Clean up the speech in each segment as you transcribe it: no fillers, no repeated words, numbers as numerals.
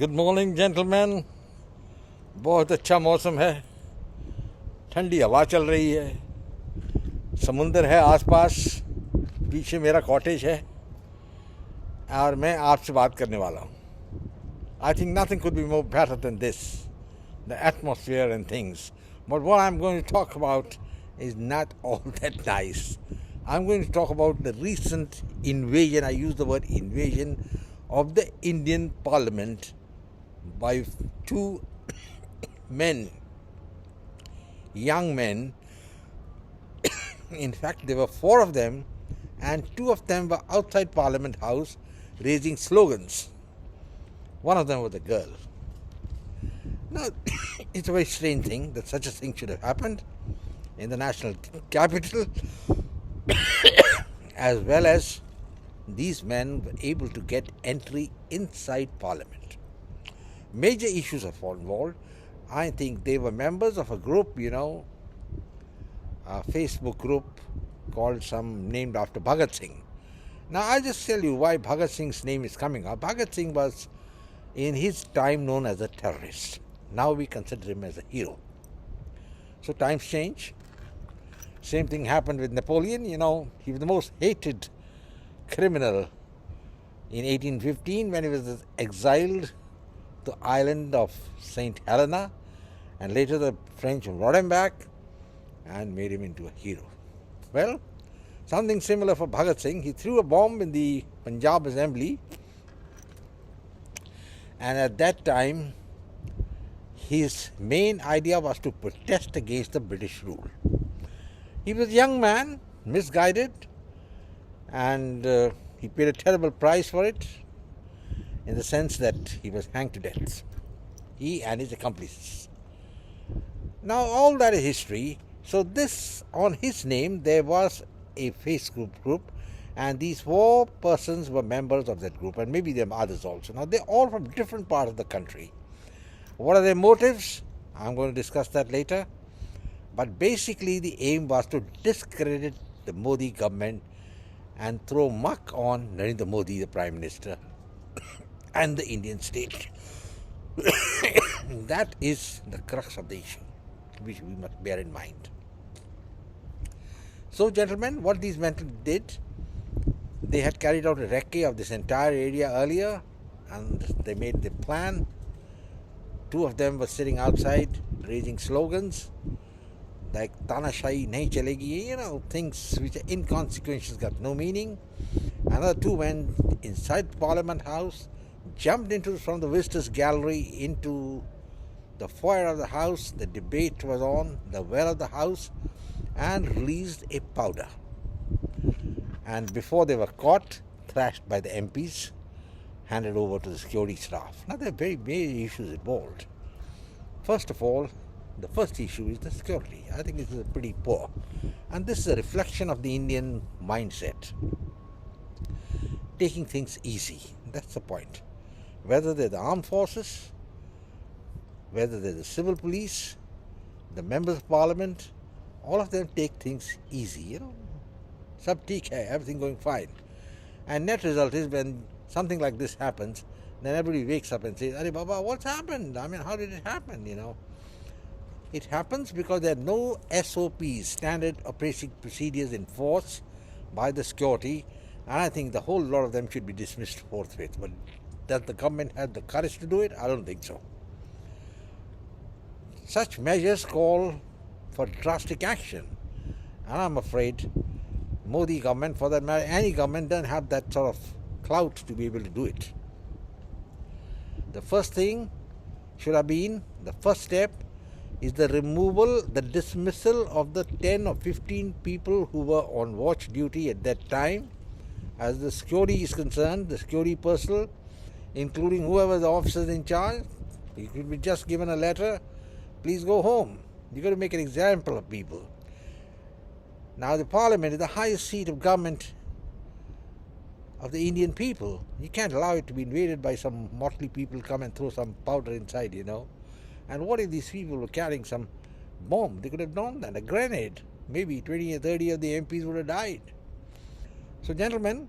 Good morning gentleman. बहुत अच्छा मौसम है, ठंडी हवा चल रही है, समुंदर है आसपास, पीछे मेरा कॉटेज है और मैं आपसे बात करने वाला हूँ। I think nothing could be more better than this, the atmosphere and things. But what I'm going to talk about is not all that nice. I'm going to talk about the recent invasion, I use the word invasion, of the Indian Parliament by two men, young men. In fact, there were four of them, and two of them were outside Parliament House raising slogans. One of them was a girl. Now, it's a very strange thing that such a thing should have happened in the national capital, as well as these men were able to get entry inside Parliament. Major issues are involved. I think they were members of a group, a Facebook group called named after Bhagat Singh. Now, I'll just tell you why Bhagat Singh's name is coming up. Bhagat Singh was in his time known as a terrorist. Now we consider him as a hero. So times change. Same thing happened with Napoleon. He was the most hated criminal in 1815 when he was exiled to the island of St. Helena, and later the French brought him back and made him into a hero. Well, something similar for Bhagat Singh. He threw a bomb in the Punjab Assembly, and at that time his main idea was to protest against the British rule. He was a young man, misguided, and he paid a terrible price for it, in the sense that he was hanged to death, he and his accomplices. Now, all that is history. So this, on his name, there was a Facebook group, and these four persons were members of that group, and maybe there are others also. Now, they're all from different parts of the country. What are their motives? I'm going to discuss that later. But basically, the aim was to discredit the Modi government and throw muck on Narendra Modi, the Prime Minister, and the Indian state. That is the crux of the issue, which we must bear in mind. So, gentlemen, what these men did, they had carried out a recce of this entire area earlier, and they made the plan. Two of them were sitting outside raising slogans like Tanashahi nahi chalegi, things which are inconsequential, got no meaning. Another two went inside Parliament House, jumped from the visitors gallery into the foyer of the house. The debate was on, the well of the house, and released a powder. And before they were caught, thrashed by the MPs, handed over to the security staff. Now, there are very major issues involved. First of all, the first issue is the security. I think it is pretty poor. And this is a reflection of the Indian mindset. Taking things easy, that's the point. Whether they're the armed forces, whether they're the civil police, the members of parliament, all of them take things easy, Sab theek hai, everything going fine. And net result is when something like this happens, then everybody wakes up and says, Arey Baba, what's happened? I mean, how did it happen, It happens because there are no SOPs, standard operating procedures, in force by the security, and I think the whole lot of them should be dismissed forthwith. But does the government have the courage to do it? I don't think so. Such measures call for drastic action, and I'm afraid Modi government, for that matter, any government, doesn't have that sort of clout to be able to do it. The first thing should have been, the first step is the dismissal of the 10 or 15 people who were on watch duty at that time. As the security is concerned, the security personnel, including whoever the officers in charge, you could be just given a letter, please go home. You've got to make an example of people. Now, the parliament is the highest seat of government of the Indian people. You can't allow it to be invaded by some motley people come and throw some powder inside, And what if these people were carrying some bomb? They could have done that, a grenade. Maybe 20 or 30 of the MPs would have died. So, gentlemen,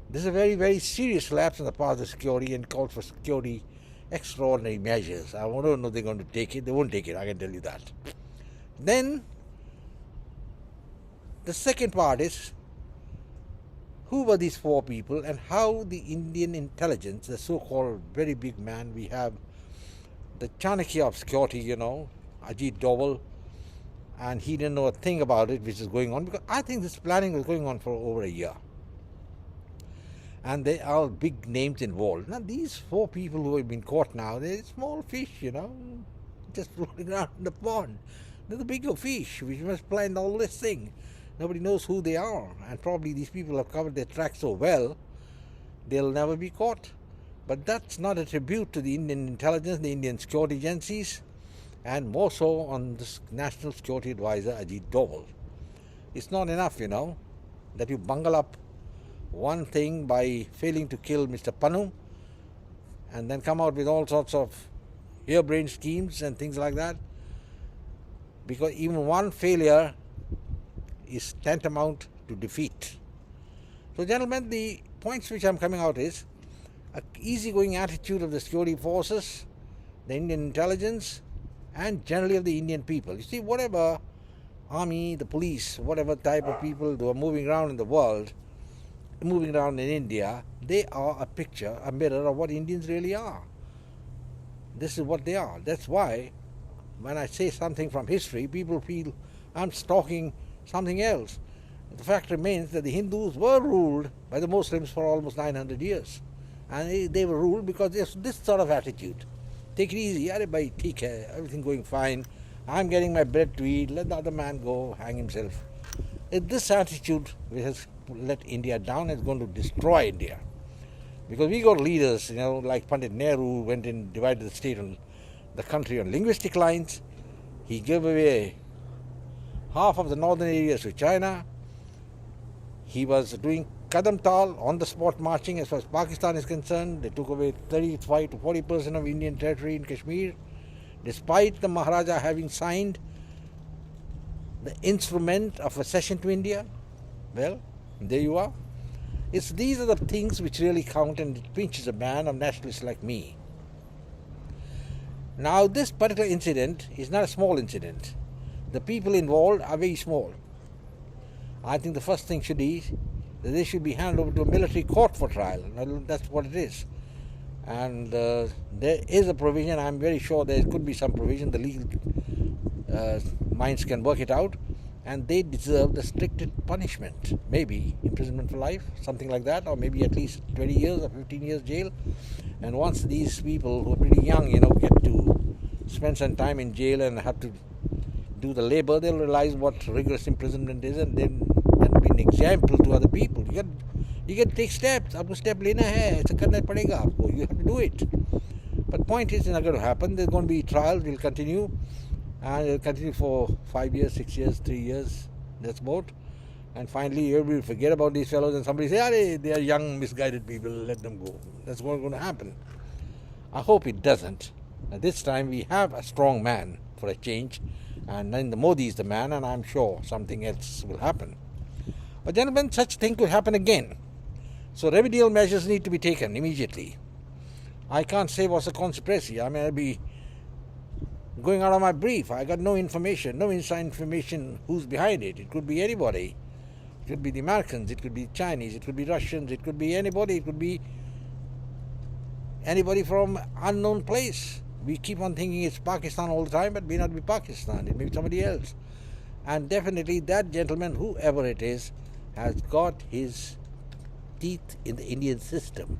this is a very, very serious lapse on the part of the security, and calls for security extraordinary measures. I don't know if they're going to take it. They won't take it, I can tell you that. Then the second part is, who were these four people and how the Indian intelligence, the so-called very big man, we have the Chanakya of security, Ajit Doval, and he didn't know a thing about it which is going on, because I think this planning was going on for over a year. And they are big names involved. Now these four people who have been caught now, they're small fish, just floating around in the pond. They're the bigger fish which must plan all this thing. Nobody knows who they are, and probably these people have covered their tracks so well, they'll never be caught. But that's not a tribute to the Indian intelligence, the Indian security agencies, and more so on the National Security Advisor, Ajit Doval. It's not enough, that you bungle up one thing by failing to kill Mr. Panu and then come out with all sorts of harebrained schemes and things like that, because even one failure is tantamount to defeat. So gentlemen, the points which I'm coming out is an easygoing attitude of the security forces, the Indian intelligence, and generally of the Indian people. You see, whatever army, the police, whatever type of people who are moving around in the world, moving around in India, they are a picture, a mirror of what Indians really are. This is what they are. That's why when I say something from history, people feel I'm talking something else. The fact remains that the Hindus were ruled by the Muslims for almost 900 years. And they were ruled because there's this sort of attitude. Take it easy, everything going fine. I'm getting my bread to eat, let the other man go hang himself. If this attitude which has let India down, is going to destroy India. Because we got leaders, like Pandit Nehru went and divided the country on linguistic lines. He gave away half of the northern areas to China. He was doing Kadam Tal, on the spot marching as far as Pakistan is concerned. They took away 35 to 40% of Indian territory in Kashmir, despite the Maharaja having signed the instrument of accession to India. Well, there you are. These are the things which really count, and it pinches a man of nationalists like me. Now, this particular incident is not a small incident. The people involved are very small. I think the first thing should be that they should be handed over to a military court for trial. That's what it is. And there is a provision. I'm very sure there could be some provision. The legal minds can work it out. And they deserve the strictest punishment. Maybe imprisonment for life, something like that, or maybe at least 20 years or 15 years jail. And once these people who are pretty young, get to spend some time in jail and have to do the labor, they'll realize what rigorous imprisonment is, and then be an example to other people. You can take steps. Aapko step lena hai, aisa karna padega aapko. You have to do it. But point is, it's not going to happen. There's going to be trials. Will continue. And it'll continue for 5 years, 6 years, 3 years, that's about. And finally, everybody will forget about these fellows and somebody say, they are young, misguided people, let them go. That's what's going to happen. I hope it doesn't. At this time, we have a strong man for a change, and then the Modi is the man, and I'm sure something else will happen. But gentlemen, such thing could happen again. So remedial measures need to be taken immediately. I can't say what's the conspiracy. I may be going out of my brief. I got no information, no inside information who's behind it. It could be anybody. It could be the Americans, it could be Chinese, it could be Russians, it could be anybody, it could be anybody from unknown place. We keep on thinking it's Pakistan all the time, but it may not be Pakistan, it may be somebody else. And definitely that gentleman, whoever it is, has got his teeth in the Indian system.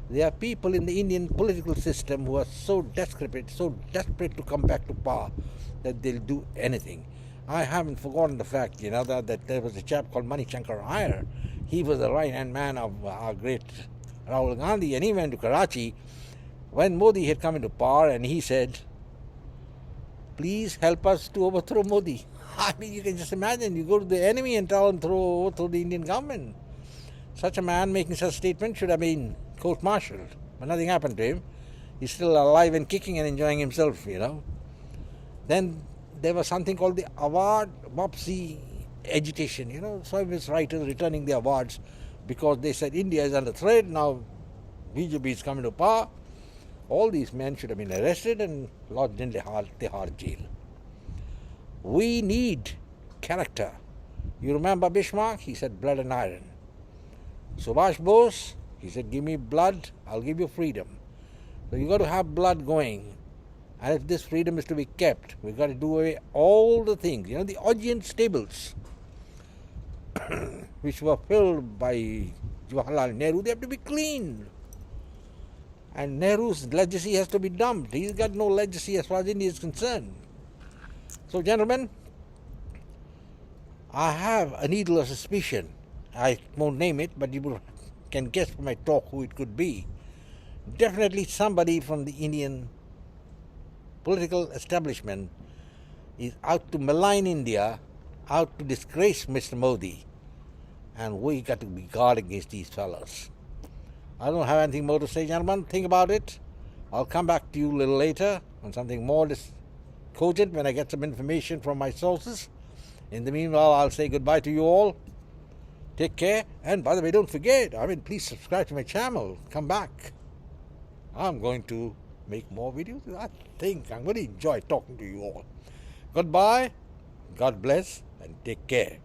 There are people in the Indian political system who are so desperate to come back to power that they'll do anything. I haven't forgotten the fact, that there was a chap called Mani Shankar Iyer. He was the right-hand man of our great Rahul Gandhi, and he went to Karachi when Modi had come into power, and he said, please help us to overthrow Modi. I mean, you can just imagine, you go to the enemy and tell him to overthrow the Indian government. Such a man making such a statement should have been court-martialed, but nothing happened to him. He's still alive and kicking and enjoying himself, Then there was something called the award LAPSE agitation, service writers returning the awards because they said India is under threat, now BJP is coming to power. All these men should have been arrested and lodged in Tihar jail. We need character. You remember Bismarck? He said blood and iron. Subhash Bose, he said give me blood, I'll give you freedom. So you got to have blood going. And if this freedom is to be kept, we've got to do away all the things. You know, the audience stables which were filled by Jawaharlal Nehru, they have to be cleaned. And Nehru's legacy has to be dumped. He's got no legacy as far as India is concerned. So, gentlemen, I have a needle of suspicion. I won't name it, but you can guess from my talk who it could be. Definitely somebody from the Indian political establishment is out to malign India, out to disgrace Mr. Modi. And we got to be guard against these fellows. I don't have anything more to say, gentlemen. Think about it. I'll come back to you a little later on something more cogent when I get some information from my sources. In the meanwhile, I'll say goodbye to you all. Take care. And by the way, don't forget, please subscribe to my channel. Come back. I'm going to make more videos. I think I'm going to enjoy talking to you all. Goodbye. God bless and take care.